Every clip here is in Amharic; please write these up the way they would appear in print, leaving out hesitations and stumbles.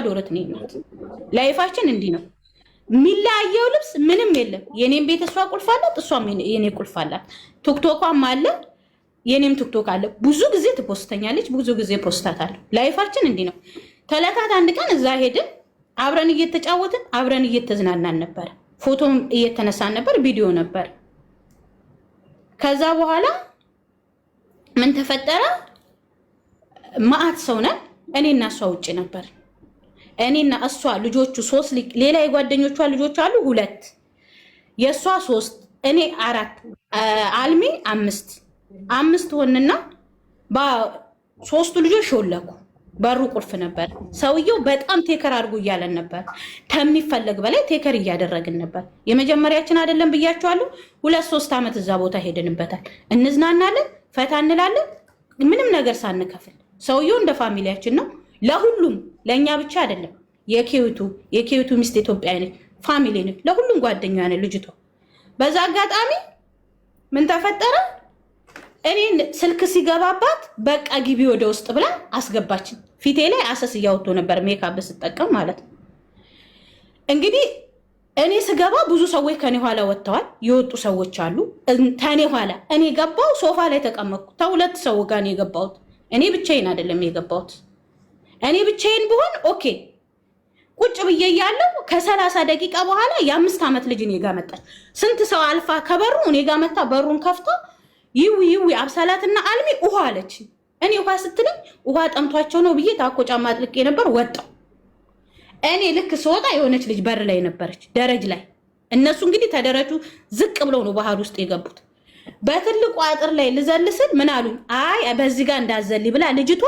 ዶረት ነኝ ናት። ላይፋችን እንዲህ ነው። የሚለያየው ልብስ ምንም የለም። የኔም ቤት እሷ ቁልፍ አላት፣ እሷም የኔ ቁልፍ አላት። ቲክቶኳም አለ፣ የኔም ቲክቶክ አለ። ብዙ ጊዜ ትፖስተኛለች፣ ብዙ ጊዜ ፖስታታለሁ። ላይፋችን እንዲህ ነው። ተለካት አንድ ቀን እዛ ሄድን፣ አብረን እየተጫወትን አብረን እየተዝናናን ነበር። ፎቶም እየተነሳን ነበር፣ ቪዲዮ ነበር። ከዛ በኋላ ምን ተፈጠረ? ማአት ሰው ነን። እኔና እሷ ውጭ ነበር። እኔና እሷ ልጆቹ 3፣ ሌላ የጓደኞቿ ልጆች አሉ 2፣ የእሷ 3፣ እኔ 4፣ አልሚ 5 ሆንና በ3ቱ ልጆች ሾለኩ። በሩ ቁልፍ ነበር። ሰውየው በጣም ቴከር አድርጉ እያለን ነበር። ከሚፈለግ በላይ ቴከር እያደረግን ነበር። የመጀመሪያችን አይደለም ብያቸዋለሁ። 2-3 ዓመት እዛ ቦታ ሄደንበታል። እንዝናናለን፣ ፈታ እንላለን፣ ምንም ነገር ሳንከፍል። ሰውየው እንደ ፋሚሊያችን ነው። ለሁሉም ለእኛ ብቻ አይደለም። የኬዊቱ ሚስት ኢትዮጵያ ነች፣ ፋሚሊ ነች፣ ለሁሉም ጓደኛ ነች ልጅቷ። በዛ አጋጣሚ ምን ተፈጠረ? እኔ ስልክ ሲገባባት በቃ ግቢ ወደ ውስጥ ብላ አስገባችን። ፊቴ ላይ አሰስ እያወጡ ነበር፣ ሜካፕ ስጠቀም ማለት ነው። እንግዲህ እኔ ስገባ ብዙ ሰዎች ከኔ ኋላ ወጥተዋል። የወጡ ሰዎች አሉ ከኔ ኋላ። እኔ ገባው ሶፋ ላይ ተቀመጥኩ። ከ2 ሰው ጋር ነው የገባሁት። እኔ ብቻዬን አይደለም የገባሁት። እኔ ብቻዬን ብሆን ኦኬ ቁጭ ብዬ ያለው ከ30 ደቂቃ በኋላ የ5 ዓመት ልጅ እኔ ጋር መጣች። ስንት ሰው አልፋ ከበሩ እኔ ጋር መጣ። በሩን ከፍታ ይዊ አብሳላትና አልሚ ውሃ አለች። እኔ ውሃ ስትለኝ ውሃ ጠምቷቸው ነው ብዬ ታኮ ጫማ አጥልቄ ነበር፣ ወጣው። እኔ ልክ ስወጣ የሆነች ልጅ በር ላይ ነበረች፣ ደረጅ ላይ። እነሱ እንግዲህ ተደረጁ ዝቅ ብለው ነው ባህር ውስጥ የገቡት። በትልቁ አጥር ላይ ልዘልስል ምን አሉኝ? አይ በዚህ ጋር እንዳዘል ብላ ልጅቷ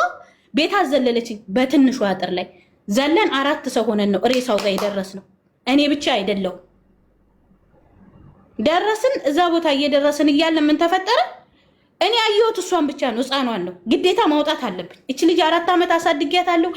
ቤት አዘለለችኝ። በትንሹ አጥር ላይ ዘለን 4 ሰው ሆነን ነው ሬሳው ጋር የደረስነው። እኔ ብቻ አይደለው ደረስን። እዛ ቦታ እየደረስን እያለ ምን ተፈጠረ? እኔ አየሁት እሷን ብቻ ነው፣ ህፃኗን ነው። ግዴታ ማውጣት አለብኝ። እች ልጅ 4 ዓመት አሳድጊያታለሁ።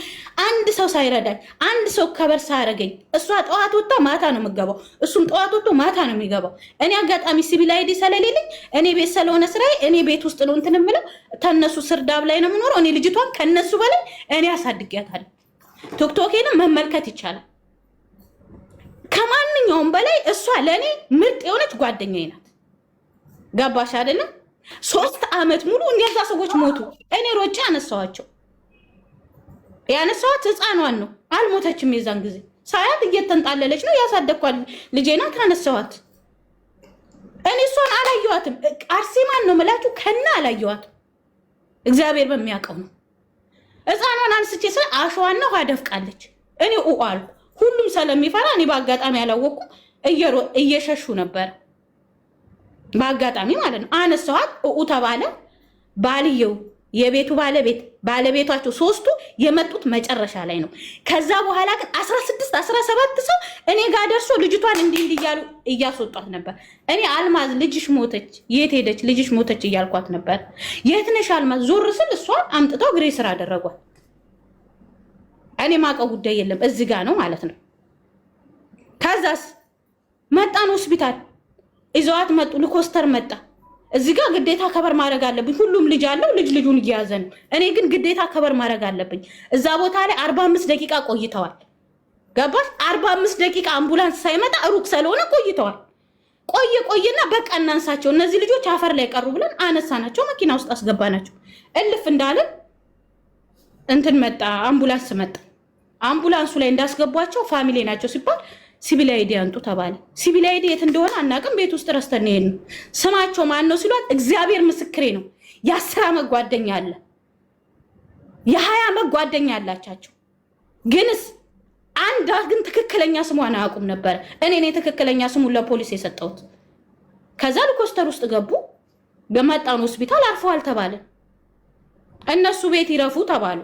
አንድ ሰው ሳይረዳኝ፣ አንድ ሰው ከበር ሳያረገኝ፣ እሷ ጠዋት ወጥታ ማታ ነው የምገባው፣ እሱም ጠዋት ወጥቶ ማታ ነው የሚገባው። እኔ አጋጣሚ ሲቪል አይዲ ስለሌለኝ እኔ ቤት ስለሆነ ስራዬ እኔ ቤት ውስጥ ነው እንትን የምለው፣ ተነሱ ስርዳብ ላይ ነው የምኖረው። እኔ ልጅቷን ከነሱ በላይ እኔ አሳድጊያታለሁ። ቲክቶኬንም መመልከት ይቻላል። ከማንኛውም በላይ እሷ ለእኔ ምርጥ የሆነች ጓደኛዬ ናት። ገባሽ አይደለም? 3 ዓመት ሙሉ እነዛ ሰዎች ሞቱ። እኔ ሮጬ ያነሳኋቸው። ያነሳኋት ህፃኗን ነው። አልሞተችም። የዛን ጊዜ ሳያት እየተንጣለለች ነው። ያሳደግኳት ልጄ ናት። አነሳኋት። እኔ እሷን አላየኋትም። አርሴማን ነው የምላችሁ፣ ከና አላየኋትም። እግዚአብሔር በሚያውቀው ነው። ህፃኗን አንስቼ ስለ አሸዋና ውሃ ደፍቃለች። እኔ አልኩ። ሁሉም ስለሚፈራ እኔ በአጋጣሚ ያላወቅኩ እየሸሹ ነበር። በአጋጣሚ ማለት ነው። አነሳኋት። ተባለ። ባልየው፣ የቤቱ ባለቤቷቸው 3ቱ የመጡት መጨረሻ ላይ ነው። ከዛ በኋላ ግን 16-17 ሰው እኔ ጋር ደርሶ ልጅቷን እንዲህ እያሉ እያስወጧት ነበር። እኔ አልማዝ ልጅሽ ሞተች፣ የት ሄደች? ልጅሽ ሞተች እያልኳት ነበር። የት ነሽ አልማዝ? ዞር ስል እሷን አምጥተው ግሬ ስራ አደረጓት። እኔ ማውቀው ጉዳይ የለም። እዚህ ጋር ነው ማለት ነው። ከዛስ መጣን ሆስፒታል ይዘዋት መጡ። ልኮስተር መጣ። እዚህ ጋር ግዴታ ከበር ማድረግ አለብኝ። ሁሉም ልጅ አለው፣ ልጁን እየያዘ ነው። እኔ ግን ግዴታ ከበር ማድረግ አለብኝ። እዛ ቦታ ላይ 45 ደቂቃ ቆይተዋል። ገባሽ? 45 ደቂቃ አምቡላንስ ሳይመጣ ሩቅ ስለሆነ ቆይተዋል። ቆየና በቃ እናንሳቸው፣ እነዚህ ልጆች አፈር ላይ ቀሩ ብለን አነሳናቸው። መኪና ውስጥ አስገባናቸው። እልፍ እንዳለን እንትን መጣ፣ አምቡላንስ መጣ። አምቡላንሱ ላይ እንዳስገቧቸው ፋሚሊ ናቸው ሲባል ሲቪል አይዲ አንጡ ተባለ። ሲቪል አይዲ የት እንደሆነ አናውቅም። ቤት ውስጥ ረስተን ይሄን ስማቸው ማን ነው ሲሏት፣ እግዚአብሔር ምስክሬ ነው የ10 ዓመት ጓደኛ አለ፣ የ20 ዓመት ጓደኛ አላቻቸው። ግንስ አንድ ግን ትክክለኛ ስሟን አያውቁም ነበር። እኔ ትክክለኛ ስሙን ለፖሊስ የሰጠሁት። ከዛ ልኮስተር ውስጥ ገቡ። በመጣን ሆስፒታል አርፈዋል ተባለ። እነሱ ቤት ይረፉ ተባሉ።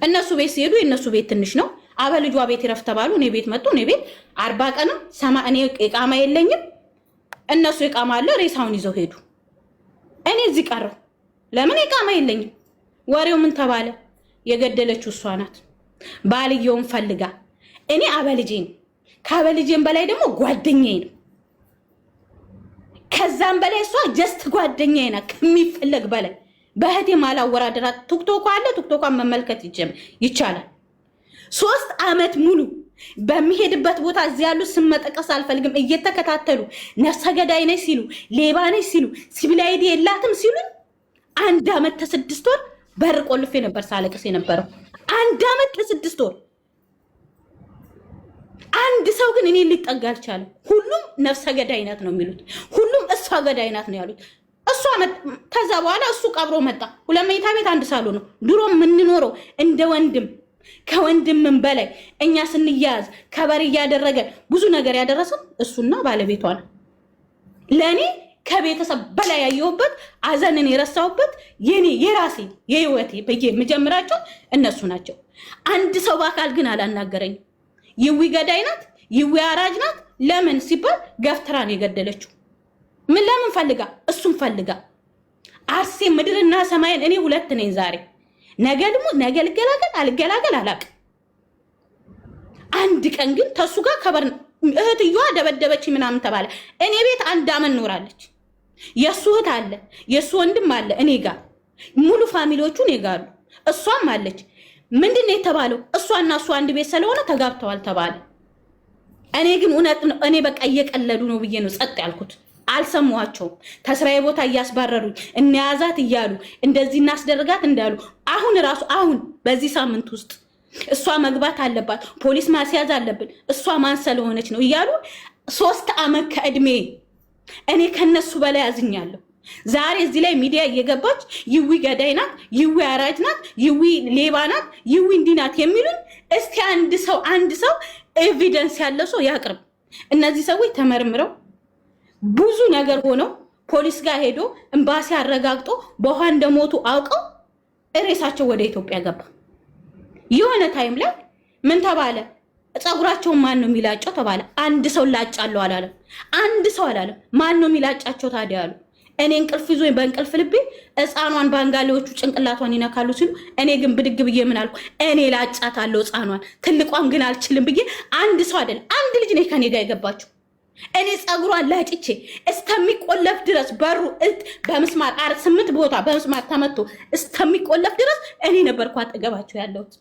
እነሱ ቤት ሲሄዱ የእነሱ ቤት ትንሽ ነው። አበልጇ ቤት ይረፍ ተባሉ። እኔ ቤት መጡ። እኔ ቤት 40 ቀንም እኔ እቃማ የለኝም። እነሱ እቃማ አለ። ሬሳውን ይዘው ሄዱ። እኔ እዚህ ቀረሁ። ለምን እቃማ የለኝም? ወሬው ምን ተባለ? የገደለችው እሷ ናት። ባልየውን ፈልጋ። እኔ አበልጄን፣ ከአበልጄን በላይ ደግሞ ጓደኛዬ ነው። ከዛም በላይ እሷ ጀስት ጓደኛዬ ናት ከሚፈለግ በላይ። በህቴ ማላወራደራት ቲክቶክ አለ። ቲክቶኳን መመልከት ይቻላል። 3 ዓመት ሙሉ በሚሄድበት ቦታ እዚህ ያሉ ስም መጥቀስ አልፈልግም እየተከታተሉ ነፍሰ ገዳይ ነች ሲሉ ሌባ ነች ሲሉ ሲቪል አይዲ የላትም ሲሉ 1 ዓመት ከ6 ወር በር ቆልፌ ነበር ሳለቅስ የነበረው 1 ዓመት ከ6 ወር። አንድ ሰው ግን እኔ ሊጠጋ አልቻለም። ሁሉም ነፍሰ ገዳይ ናት ነው የሚሉት፣ ሁሉም እሷ ገዳይ ናት ነው ያሉት። እሷ ከዛ በኋላ እሱ ቀብሮ መጣ። 2 መኝታ ቤት 1 ሳሎን ነው ድሮ የምንኖረው እንደ ወንድም ከወንድምም በላይ እኛ ስንያዝ ከበር እያደረገ ብዙ ነገር ያደረሰው እሱና ባለቤቷ ነው። ለኔ ከቤተሰብ በላይ ያየሁበት አዘንን የረሳሁበት የኔ የራሴ የህይወቴ በየመጀመራቸው እነሱ ናቸው። አንድ ሰው በአካል ግን አላናገረኝ። ይዊ ገዳይ ናት፣ ይዊ አራጅ ናት። ለምን ሲባል ገፍትራ ነው የገደለችው። ምን ለምን ፈልጋ? እሱም ፈልጋ። አርሴ ምድርና ሰማይን እኔ 2 ነኝ ዛሬ። ነገ ደግሞ ነገ ልገላገል አልገላገል አላውቅም። አንድ ቀን ግን ተሱ ጋር ከበር እህትየዋ ደበደበች ምናምን ተባለ። እኔ ቤት 1 ዓመት ኖራለች። የሱ እህት አለ፣ የሱ ወንድም አለ እኔ ጋር፣ ሙሉ ፋሚሊዎቹ እኔ ጋር አሉ። እሷም አለች። ምንድነው የተባለው? እሷና እሱ አንድ ቤት ስለሆነ ተጋብተዋል ተባለ። እኔ ግን እውነት ነው እኔ በቃ እየቀለዱ ነው ብዬ ነው ጸጥ ያልኩት። አልሰማቸውም። ተስራዬ ቦታ እያስባረሩኝ እንያዛት እያሉ እንደዚህ እናስደርጋት እንዳሉ አሁን በዚህ ሳምንት ውስጥ እሷ መግባት አለባት ፖሊስ ማስያዝ አለብን እሷ ማን ስለሆነች ነው እያሉ 3 ዓመት ከእድሜ እኔ ከነሱ በላይ አዝኛለሁ። ዛሬ እዚህ ላይ ሚዲያ እየገባች ይዊ ገዳይ ናት፣ ይዊ አራጅ ናት፣ ይዊ ሌባ ናት፣ ይዊ እንዲህ ናት የሚሉን እስቲ አንድ ሰው ኤቪደንስ ያለው ሰው ያቅርብ። እነዚህ ሰዎች ተመርምረው ብዙ ነገር ሆነው ፖሊስ ጋር ሄዶ ኤምባሲ አረጋግጦ በውሃ እንደሞቱ አውቀው ሬሳቸው ወደ ኢትዮጵያ ገባ። የሆነ ታይም ላይ ምን ተባለ? ፀጉራቸውን ማን ነው የሚላጨው ተባለ። አንድ ሰው ላጫለው አላለም። አንድ ሰው አላለም። ማን ነው የሚላጫቸው ታዲያ አሉ። እኔ እንቅልፍ ይዞኝ በእንቅልፍ ልቤ ሕፃኗን ባንጋሌዎቹ ጭንቅላቷን ይነካሉ ሲሉ እኔ ግን ብድግ ብዬ ምን አልኩ? እኔ ላጫታለሁ ሕፃኗን፣ ትልቋን ግን አልችልም ብዬ አንድ ሰው አይደለም አንድ ልጅ ነኝ ከኔ ጋር የገባችው። እኔ ፀጉሯን ላጭቼ እስከሚቆለፍ ድረስ በሩ በምስማር 8 ቦታ በምስማር ተመቶ እስከሚቆለፍ ድረስ እኔ ነበርኩ አጠገባቸው ያለሁት።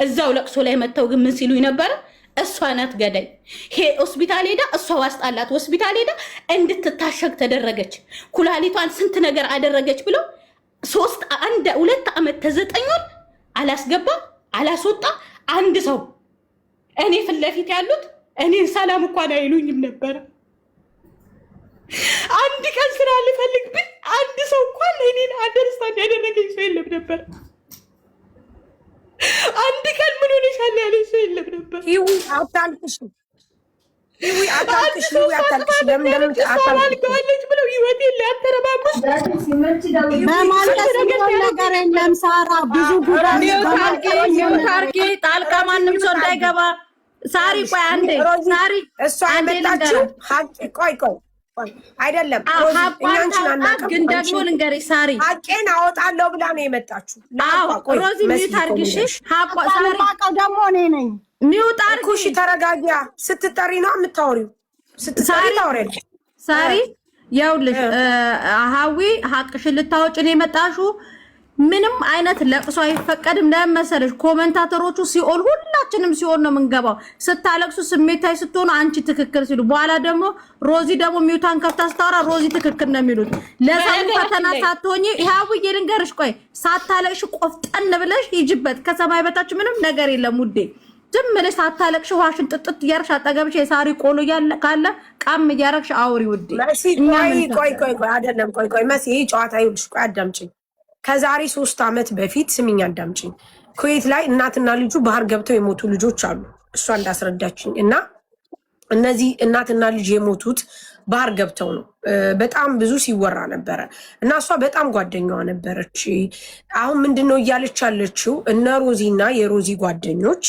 እዛው ለቅሶ ላይ መተው ግን ምን ሲሉኝ ነበረ? እሷ ናት ገዳይ። ሆስፒታል ሄዳ እሷ ዋስጣላት ሆስፒታል ሄዳ እንድትታሸግ ተደረገች። ኩላሊቷን ስንት ነገር አደረገች ብለው 2 ዓመት ከ9 ወር አላስገባ አላስወጣ አንድ ሰው እኔ ፊት ለፊት ያሉት እኔን ሰላም እንኳን አይሉኝም ነበር። አንድ ቀን ስራ ልፈልግ ብል አንድ ሰው እንኳን እኔን አንደርስታንድ ያደረገኝ ሰው የለም ነበር። አንድ ቀን ምን ሆነሻል ያለኝ ሰው የለም ነበር። ይዊ አታልቅሽ፣ ይዊ አታልቅሽ፣ ይዊ አታልቅሽ። ለምን አታልቅሽ ብለው ህይወቴን ሊያተረባብስ በማልቀስ ነገር የለም። ሳራ ብዙ ጉዳይ ታርጌ ጣልቃ ማንም ሰው እንዳይገባ። ሳሪ ቆይ አንዴ፣ ሳሪ እሷ አመጣችው ሀቅ ቆይ አይደለም እኛንችን አናውቅም። ግን ደግሞ ልንገርሽ ሳሪ ሀቄን አወጣለሁ ብላ ነው የመጣችው። ሮዚ ሚዩት አድርግሽ። ሳሪ ደግሞ እኔ ነኝ ሚዩት አድርግሽ። ተረጋጊያ። ስትጠሪ ነው የምታወሪው። ስትጠሪ ታወሪያለሽ። ሳሪ ይኸውልሽ ሀዊ ሀቅሽን ልታወጪ ነው የመጣሽው። ምንም አይነት ለቅሶ አይፈቀድም። ለምን መሰለሽ? ኮሜንታተሮቹ ሲኦል ሁላችንም ሲኦል ነው የምንገባው። ስታለቅሱ ስሜታዊ ስትሆኑ አንቺ ትክክል ሲሉ፣ በኋላ ደግሞ ሮዚ ደግሞ ሚውታን ከፍታ ስታወራ ሮዚ ትክክል ነው የሚሉት። ለሰው ፈተና ሳትሆኚ ይሄው ልንገርሽ፣ ቆይ ሳታለቅሽ ቆፍጠን ብለሽ ሂጅበት። ከሰማይ በታች ምንም ነገር የለም ውዴ። ዝም ብለሽ ሳታለቅሽ ዋሽን ጥጥት እያደረግሽ አጠገብሽ የሳሪ ቆሎ ካለ ቃም እያደረግሽ አውሪ ውዴ። ቆይ አይደለም ቆይ መሲ ጨዋታ ይኸውልሽ፣ ቆይ አዳምጪኝ። ከዛሬ 3 ዓመት በፊት ስሚኝ አዳምጪኝ። ኩዌት ላይ እናትና ልጁ ባህር ገብተው የሞቱ ልጆች አሉ። እሷ እንዳስረዳችኝ እና እነዚህ እናትና ልጅ የሞቱት ባህር ገብተው ነው። በጣም ብዙ ሲወራ ነበረ እና እሷ በጣም ጓደኛዋ ነበረች። አሁን ምንድነው እያለች ያለችው? እነ ሮዚና የሮዚ ጓደኞች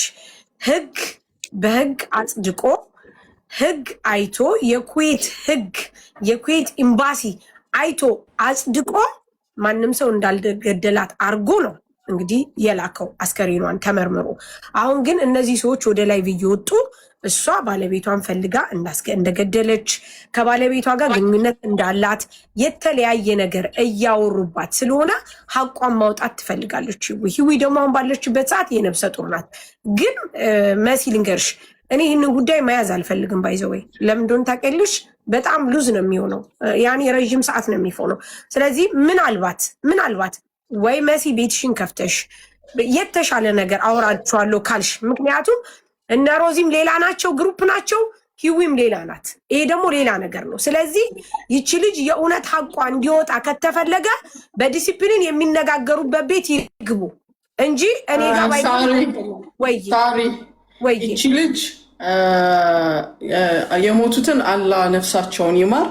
በህግ አጽድቆ ህግ አይቶ የኩዌት ኤምባሲ አይቶ አጽድቆ ማንም ሰው እንዳልገደላት አርጎ ነው እንግዲህ የላከው አስከሬኗን ተመርምሮ። አሁን ግን እነዚህ ሰዎች ወደ ላይ እየወጡ እሷ ባለቤቷን ፈልጋ እንደገደለች ከባለቤቷ ጋር ግንኙነት እንዳላት የተለያየ ነገር እያወሩባት ስለሆነ ሀቋን ማውጣት ትፈልጋለች። ህዊ ደግሞ አሁን ባለችበት ሰዓት የነብሰ ጡር ናት። ግን መሲ ልንገርሽ፣ እኔ ይህንን ጉዳይ መያዝ አልፈልግም። ባይዘወይ ለምን እንደሆነ ታውቂያለሽ? በጣም ሉዝ ነው የሚሆነው፣ ያኔ ረዥም ሰዓት ነው የሚሆነው። ስለዚህ ምናልባት ወይ መሲ ቤትሽን ከፍተሽ የተሻለ ነገር አወራችኋለሁ ካልሽ፣ ምክንያቱም እነ ሮዚም ሌላ ናቸው፣ ግሩፕ ናቸው፣ ሂዊም ሌላ ናት። ይሄ ደግሞ ሌላ ነገር ነው። ስለዚህ ይቺ ልጅ የእውነት ሀቋ እንዲወጣ ከተፈለገ በዲሲፕሊን የሚነጋገሩበት ቤት ይግቡ እንጂ እኔ ጋር ወይ ይቺ ልጅ የሞቱትን አላህ ነፍሳቸውን ይማር።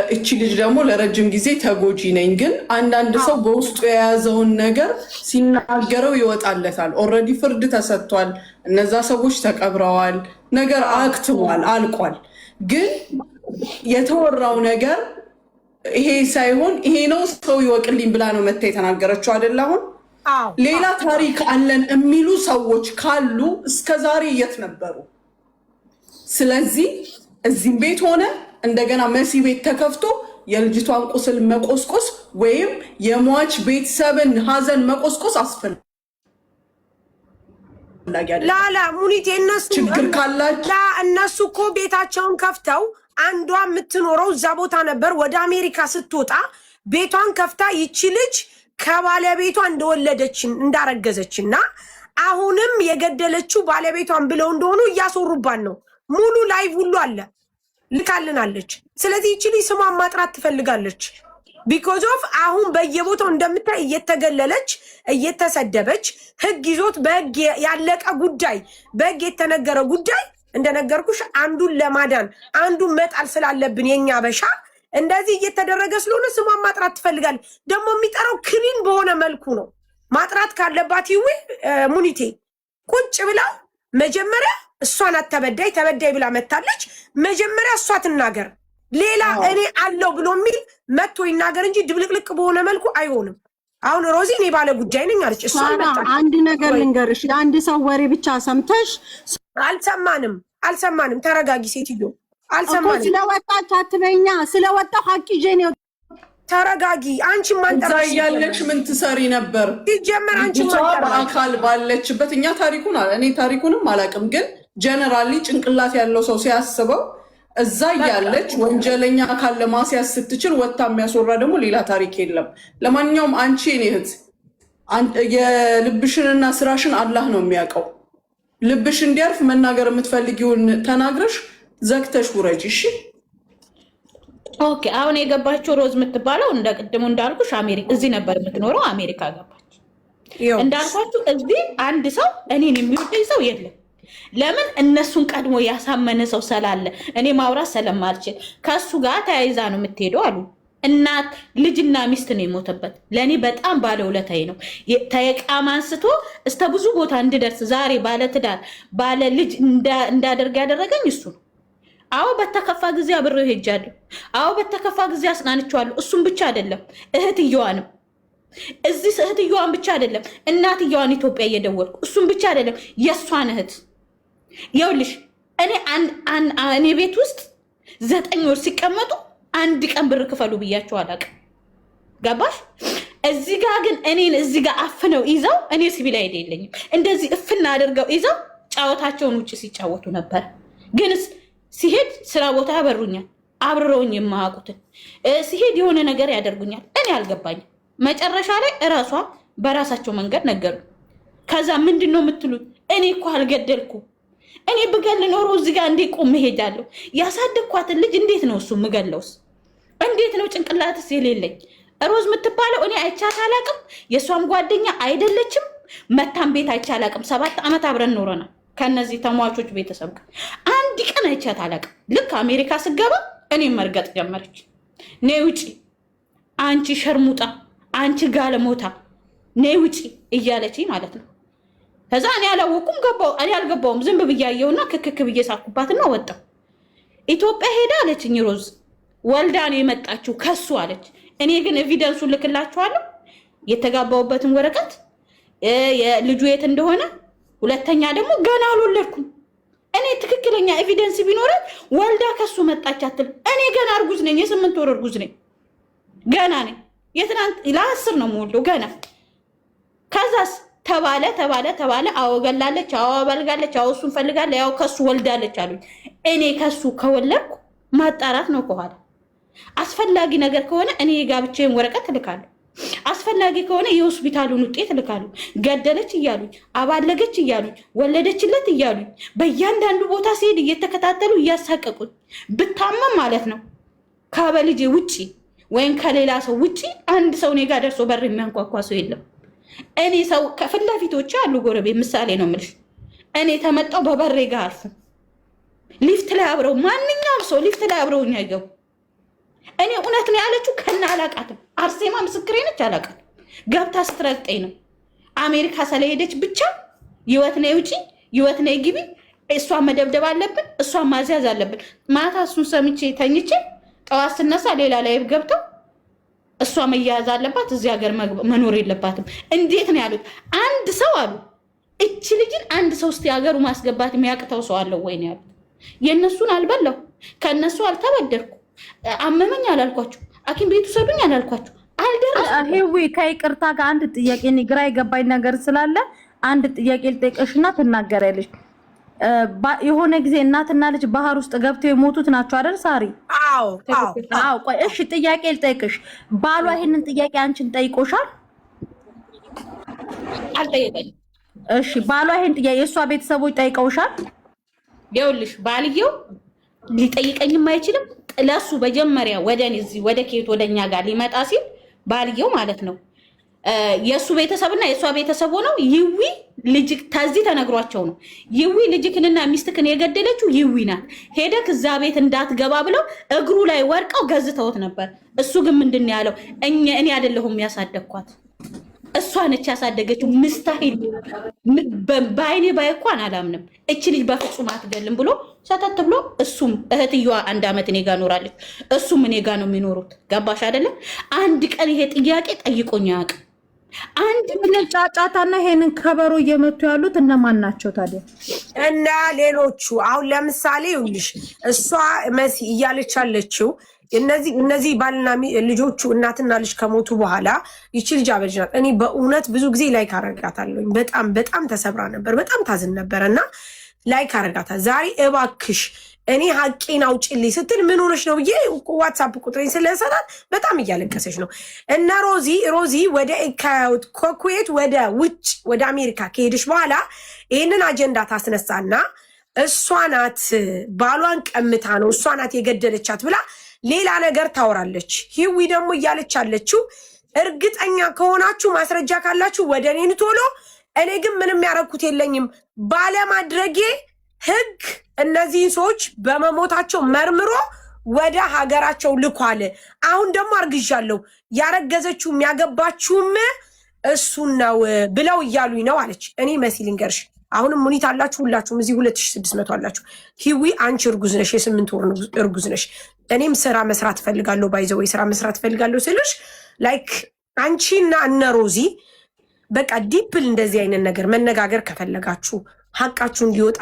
እቺ ልጅ ደግሞ ለረጅም ጊዜ ተጎጂ ነኝ። ግን አንዳንድ ሰው በውስጡ የያዘውን ነገር ሲናገረው ይወጣለታል። ኦልሬዲ ፍርድ ተሰጥቷል። እነዛ ሰዎች ተቀብረዋል። ነገር አክትሟል፣ አልቋል። ግን የተወራው ነገር ይሄ ሳይሆን ይሄ ነው ሰው ይወቅልኝ ብላ ነው መታ የተናገረችው አይደል? አሁን ሌላ ታሪክ አለን የሚሉ ሰዎች ካሉ እስከዛሬ የት ነበሩ? ስለዚህ እዚህም ቤት ሆነ እንደገና መሲ ቤት ተከፍቶ የልጅቷን ቁስል መቆስቆስ ወይም የሟች ቤተሰብን ሀዘን መቆስቆስ አስፈላጊ ላላ ሙኒት የነሱ ችግር ካላቸው እነሱ እኮ ቤታቸውን ከፍተው አንዷ የምትኖረው እዛ ቦታ ነበር። ወደ አሜሪካ ስትወጣ ቤቷን ከፍታ ይቺ ልጅ ከባለቤቷ እንደወለደችን እንዳረገዘችና አሁንም የገደለችው ባለቤቷን ብለው እንደሆኑ እያስወሩባን ነው። ሙሉ ላይቭ ሁሉ አለ ልካልናለች። ስለዚህ ይቺ ልጅ ስሟን ማጥራት ትፈልጋለች። ቢኮዝ ኦፍ አሁን በየቦታው እንደምታይ እየተገለለች እየተሰደበች ህግ ይዞት በህግ ያለቀ ጉዳይ በህግ የተነገረ ጉዳይ እንደነገርኩሽ አንዱን ለማዳን አንዱን መጣል ስላለብን የኛ በሻ እንደዚህ እየተደረገ ስለሆነ ስሟን ማጥራት ትፈልጋለች። ደግሞ የሚጠራው ክሊን በሆነ መልኩ ነው። ማጥራት ካለባት ይዌ ሙኒቴ ቁጭ ብላ መጀመሪያ እሷን ተበዳይ ብላ መታለች። መጀመሪያ እሷ ትናገር፣ ሌላ እኔ አለው ብሎ የሚል መጥቶ ይናገር እንጂ ድብልቅልቅ በሆነ መልኩ አይሆንም። አሁን ሮዚ እኔ ባለ ጉዳይ ነኝ አለች። እሷ አንድ ነገር ልንገርሽ፣ የአንድ ሰው ወሬ ብቻ ሰምተሽ አልሰማንም። ተረጋጊ ሴትዮ፣ አልሰማንም። ስለወጣች አትበኛ። ስለወጣው ሀቅ ይዤ ነው። ተረጋጊ። አንቺ ማንጠራ ያለች ምን ትሰሪ ነበር? ሲጀመር አንቺ ማንጠራ በአካል ባለችበት እኛ ታሪኩንም አላውቅም፣ ግን ጀነራሊ ጭንቅላት ያለው ሰው ሲያስበው እዛ ያለች ወንጀለኛ አካል ለማስያዝ ስትችል ወጣ የሚያስወራ ደግሞ ሌላ ታሪክ የለም። ለማንኛውም አንቺ እኔ እህት የልብሽንና ስራሽን አላህ ነው የሚያውቀው። ልብሽ እንዲያርፍ መናገር የምትፈልጊውን ተናግረሽ ዘግተሽ ውረጅ። እሺ ኦኬ። አሁን የገባችው ሮዝ የምትባለው እንደ ቅድሙ እንዳልኩሽ እዚህ ነበር የምትኖረው፣ አሜሪካ ገባች። እንዳልኳችሁ እዚህ አንድ ሰው እኔን የሚወደኝ ሰው የለም። ለምን? እነሱን ቀድሞ ያሳመነ ሰው ስላለ እኔ ማውራት ስለማልችል ከሱ ጋር ተያይዛ ነው የምትሄደው አሉ። እናት ልጅና ሚስት ነው የሞተበት። ለእኔ በጣም ባለውለታዬ ነው። ተየቃም አንስቶ እስከ ብዙ ቦታ እንድደርስ ዛሬ ባለትዳር ባለ ልጅ እንዳደርግ ያደረገኝ እሱ ነው። አዎ በተከፋ ጊዜ አብሬው ሄጃለሁ። አዎ በተከፋ ጊዜ አጽናንቼዋለሁ። እሱም ብቻ አይደለም እህትየዋንም እዚህ እህትየዋን ብቻ አይደለም እናትየዋን ኢትዮጵያ እየደወልኩ እሱም ብቻ አይደለም የእሷን እህት ይኸውልሽ እኔ ቤት ውስጥ 9 ወር ሲቀመጡ አንድ ቀን ብር ክፈሉ ብያቸው አላውቅም። ገባሽ? እዚህ ጋር ግን እኔን እዚህ ጋር አፍነው ይዘው እኔ ሲቪል አይደል የለኝም እንደዚህ እፍና አድርገው ይዘው ጫወታቸውን ውጭ ሲጫወቱ ነበር። ግንስ ሲሄድ ስራ ቦታ ያበሩኛል፣ አብረውኝ የማያውቁትን ሲሄድ የሆነ ነገር ያደርጉኛል። እኔ አልገባኝም። መጨረሻ ላይ እራሷ በራሳቸው መንገድ ነገሩ። ከዛ ምንድን ነው የምትሉት? እኔ እኮ አልገደልኩም። እኔ ብገል ኖሮ እዚህ ጋር እንዴ ቆም እሄዳለሁ? ያሳደግኳትን ልጅ እንዴት ነው እሱ ምገለውስ? እንዴት ነው ጭንቅላትስ የሌለኝ? ሮዝ የምትባለው እኔ አይቻት አላቅም። የእሷም ጓደኛ አይደለችም። መታም ቤት አይቻ አላቅም። 7 ዓመት አብረን ኖረናል ከነዚህ ተሟቾች ቤተሰብ ጋር አንድ ቀን አይቻት አላቅም። ልክ አሜሪካ ስገባ እኔ መርገጥ ጀመረች። ነይ ውጪ አንቺ ሸርሙጣ፣ አንቺ ጋለሞታ ነይ ውጪ እያለች ማለት ነው። ከዛ እኔ አላወኩም እኔ አልገባውም። ዝም ብያየውና ክክክ ብዬ ሳኩባትና ወጣው። ኢትዮጵያ ሄዳ አለችኝ ሮዝ ወልዳ ነው የመጣችው ከሱ አለች። እኔ ግን ኤቪደንሱን ልክላችኋለሁ፣ የተጋባውበትን ወረቀት የልጁ የት እንደሆነ፣ ሁለተኛ ደግሞ ገና አልወለድኩም። እኔ ትክክለኛ ኤቪደንስ ቢኖረን ወልዳ ከሱ መጣች አትል። እኔ ገና እርጉዝ ነኝ፣ የ8 ወር እርጉዝ ነኝ፣ ገና ነኝ። የትናንት ለ10 ነው የምወልደው ገና። ከዛስ ተባለ። አዎ ገላለች፣ አዎ አበልጋለች፣ አዎ እሱን ፈልጋለች፣ ያው ከሱ ወልዳለች አሉኝ። እኔ ከሱ ከወለድኩ ማጣራት ነው ከኋላ። አስፈላጊ ነገር ከሆነ እኔ የጋብቻዬን ወረቀት እልካለሁ። አስፈላጊ ከሆነ የሆስፒታሉን ውጤት እልካለሁ። ገደለች እያሉኝ፣ አባለገች እያሉኝ፣ ወለደችለት እያሉኝ በእያንዳንዱ ቦታ ሲሄድ እየተከታተሉ እያሳቀቁኝ፣ ብታመም ማለት ነው ከበልጄ ውጪ ወይም ከሌላ ሰው ውጪ አንድ ሰው እኔ ጋር ደርሶ በር የሚያንኳኳ ሰው የለም። እኔ ሰው ከፊት ለፊቶቼ አሉ ጎረቤት፣ ምሳሌ ነው የምልሽ። እኔ ተመጣው በበሬ ጋር አልፉ ሊፍት ላይ አብረው ማንኛውም ሰው ሊፍት ላይ አብረውኝ አይገቡ። እኔ እውነት ነው ያለችው ከና አላቃትም። አርሴማ ምስክሬ ነች፣ አላቃትም። ገብታ ስትረግጠኝ ነው። አሜሪካ ስለሄደች ብቻ ህይወት ነይ ውጪ፣ ህይወት ነይ ግቢ፣ እሷን መደብደብ አለብን፣ እሷን ማዝያዝ አለብን። ማታ እሱን ሰምቼ ተኝቼ ጠዋት ስነሳ ሌላ ላይ ገብተው እሷ መያያዝ አለባት፣ እዚህ ሀገር መኖር የለባትም። እንዴት ነው ያሉት? አንድ ሰው አሉ እቺ ልጅን አንድ ሰው እስቲ ሀገሩ ማስገባት የሚያቅተው ሰው አለው ወይ ነው ያሉት። የእነሱን አልበላው፣ ከእነሱ አልተበደርኩ፣ አመመኝ አላልኳችሁ፣ ሐኪም ቤቱ ሰዱኝ አላልኳችሁ፣ አልደረስኩም። ሄዊ ከይቅርታ ጋር አንድ ጥያቄ ግራ የገባኝ ነገር ስላለ አንድ ጥያቄ ልጠይቅሽና ትናገሪያለሽ። የሆነ ጊዜ እናትና ልጅ ባህር ውስጥ ገብተው የሞቱት ናቸው አይደል ሳሪ? አዎ። ቆይ እሺ፣ ጥያቄ ልጠይቅሽ። ባሏ ይሄንን ጥያቄ አንቺን ጠይቆሻል? አልጠየቀኝም። እሺ፣ ባሏ ይሄን ጥያቄ የእሷ ቤተሰቦች ጠይቀውሻል? ይኸውልሽ ባልየው ሊጠይቀኝም አይችልም። ለሱ መጀመሪያ ወደ ኬት ወደኛ ጋር ሊመጣ ሲል ባልየው ማለት ነው የእሱ ቤተሰብና የእሷ ቤተሰብ ሆነው ይዊ ልጅ ተዚህ ተነግሯቸው ነው ይዊ ልጅክንና ሚስትክን የገደለችው ይዊ ናት፣ ሄደክ እዛ ቤት እንዳትገባ ብለው እግሩ ላይ ወርቀው ገዝተውት ነበር። እሱ ግን ምንድን ያለው እኔ አይደለሁም ያሳደግኳት እሷ ነች ያሳደገችው። ምስታሂል በአይኔ ባይኳን አላምንም፣ እቺ ልጅ በፍጹም አትገልም ብሎ ሰተት ብሎ እሱም እህትየዋ 1 ዓመት እኔ ጋር ኖራለች፣ እሱም እኔ ጋር ነው የሚኖሩት። ገባሽ አይደለም? አንድ ቀን ይሄ ጥያቄ ጠይቆኝ አያውቅም። አንድ ምን ጫጫታና ይሄንን ከበሮ እየመቱ ያሉት እነማን ናቸው ታዲያ? እና ሌሎቹ አሁን ለምሳሌ ይኸውልሽ እሷ መሲ እያለች ያለችው እነዚህ ባልና ልጆቹ እናትና ልጅ ከሞቱ በኋላ ይቺ ልጅ አበልጅ ናት። እኔ በእውነት ብዙ ጊዜ ላይክ አረጋታለሁኝ። በጣም ተሰብራ ነበር፣ በጣም ታዝን ነበር እና ላይክ አረጋታል። ዛሬ እባክሽ እኔ ሀቄን አውጪልኝ ስትል ምን ሆነች ነው ብዬ ዋትሳፕ ቁጥሬን ስለሰጣት በጣም እያለቀሰች ነው። እና ሮዚ ወደ ከኩዌት ወደ ውጭ ወደ አሜሪካ ከሄድሽ በኋላ ይህንን አጀንዳ ታስነሳና እሷ ናት ባሏን ቀምታ ነው እሷ ናት የገደለቻት ብላ ሌላ ነገር ታወራለች። ሂዊ ደግሞ እያለች ያለችው እርግጠኛ ከሆናችሁ ማስረጃ ካላችሁ ወደ እኔን ቶሎ፣ እኔ ግን ምንም ያረኩት የለኝም ባለማድረጌ ህግ እነዚህን ሰዎች በመሞታቸው መርምሮ ወደ ሀገራቸው ልኳል። አሁን ደግሞ አርግዣለሁ ያረገዘችው የሚያገባችውም እሱን ነው ብለው እያሉኝ ነው አለች። እኔ መሲ ልንገርሽ፣ አሁንም ሙኒት አላችሁ ሁላችሁም እዚህ 2600 አላችሁ። ሂዊ አንቺ እርጉዝ ነሽ፣ የ8 ወር እርጉዝ ነሽ። እኔም ስራ መስራት ፈልጋለሁ፣ ባይዘው ስራ መስራት ፈልጋለሁ ስልሽ ላይክ አንቺና እነ ሮዚ በቃ ዲፕል እንደዚህ አይነት ነገር መነጋገር ከፈለጋችሁ ሀቃችሁ እንዲወጣ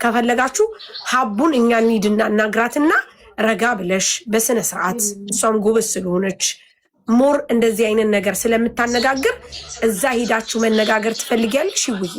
ከፈለጋችሁ ሀቡን እኛ እንሂድና እናግራትና ረጋ ብለሽ በስነ ስርዓት እሷም ጎበዝ ስለሆነች ሞር እንደዚህ አይነት ነገር ስለምታነጋግር እዛ ሂዳችሁ መነጋገር ትፈልጊያለሽ ይውይ